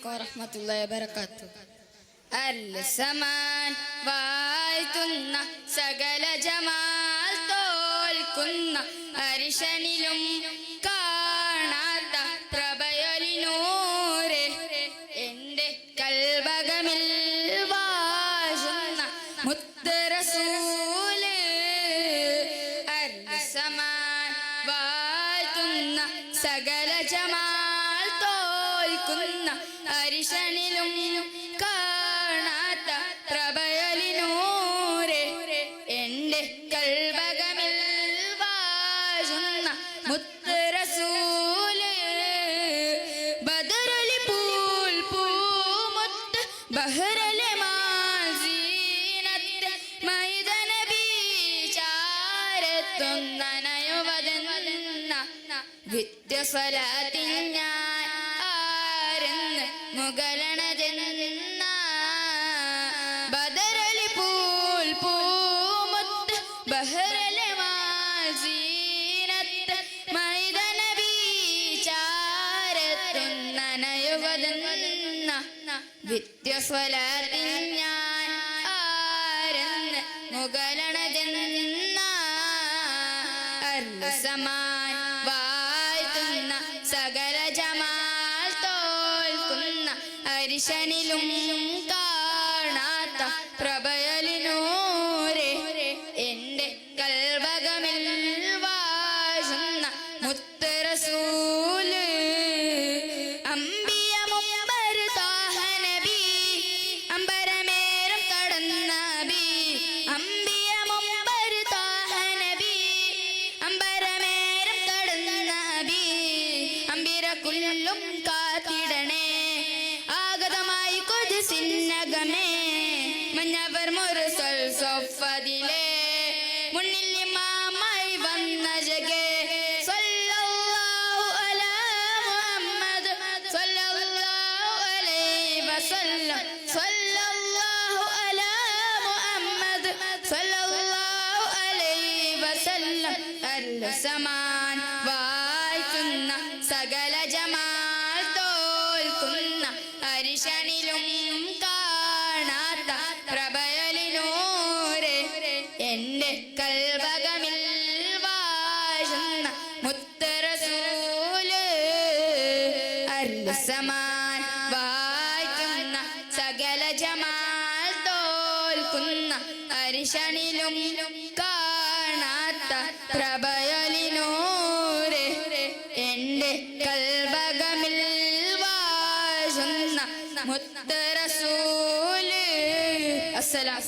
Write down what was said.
വറഹ്മത്തുള്ളാഹി വബറകാതുഹു. അൽ സമാൻ വാഴ്ത്തുന്ന സകല ജമാൽ തോൽക്കുന്ന അരിശനിലും കാണാത്ത പ്രഭയൊലിനൂരെ എന്റെ കൽബകമിൽ വാഴുന്ന മുത്ത് റസൂല്. അൽ സമാൻ വാഴ്ത്തുന്ന സകല ജമാൽ തോൽക്കുന്ന അരിശനിലും കാണാത്ത പ്രഭയൊലിനൂരെ എന്റെ കൽബകമിൽ വാഴുന്ന മുത്ത് റസൂല്. ബദറലി പൂൽ പൂമുത്ത് ബഹ്റലെ മാസീനത്ത് മൈദനബി ചാരത്തുന്നനയുവതെന്ന വിദ്യസ്വലാത്തിൻ ഞാൻ ആരെന്ന് മുഗളണതെന്ന. ബദറലി പൂൽ പൂമുത്ത് ബഹ്റലെ മാസീനത്ത് മൈദനബി ചാരത്തുന്നനയുവതെന്ന വിദ്യസ്വലാത്തിൻ ഞാൻ ആരെന്ന് മുഗളണതെന്ന. അൽ സമാൻ വാഴ്ത്തുന്ന സകല ജമാൽ തോൽക്കുന്ന അരിശനിലും കാണാത്ത പ്രഭയൊലിനൂരെ എന്റെ കൽബകമിൽ വാഴുന്ന മുത്ത് റസൂല്. അംബിയ മുമ്പർ ത്വാഹ നബി അമ്പരമേറും കടന്ന നബി. അംബിയ മുമ്പർ ത്വാഹ നബി അമ്പരമേറും കടന്ന നബി. അമ്പിരക്കുല്ലും കാത്തിടണേ ആഗതമായി ഖുദ്സിന്നകമേ. മഞ്ഞവർ മുർസൽ സഫദിലെ മുന്നിൽ ഇമാമായി വന്ന ജഗേ. സ്വല്ലല്ലാഹു അലാ മുഹമ്മദ് സ്വല്ലല്ലാഹു അലൈഹി വസല്ലം. സ്വല്ലല്ലാഹു അലാ മുഹമ്മദ് സ്വല്ലല്ലാഹു അലൈഹി വസല്ലം. അൽ സമാൻ വാഴ്ത്തുന്ന സകല ജമാൽ തോൽക്കുന്ന അരിശനിലും കാണാത്ത പ്രഭയൊലിനൂരെ എന്റെ കൽബകമിൽ വാഴുന്ന മുത്ത് റസൂല്. അൽ സമാൻ വാഴ്ത്തുന്ന സകല ജമാൽ തോൽക്കുന്ന അരിശനിലും കാണാത്ത പ്രഭയൊലിനൂരെ എന്റെ കൽബകമിൽ വാഴുന്ന മുത്ത് റസൂല്. അസ്സലാം.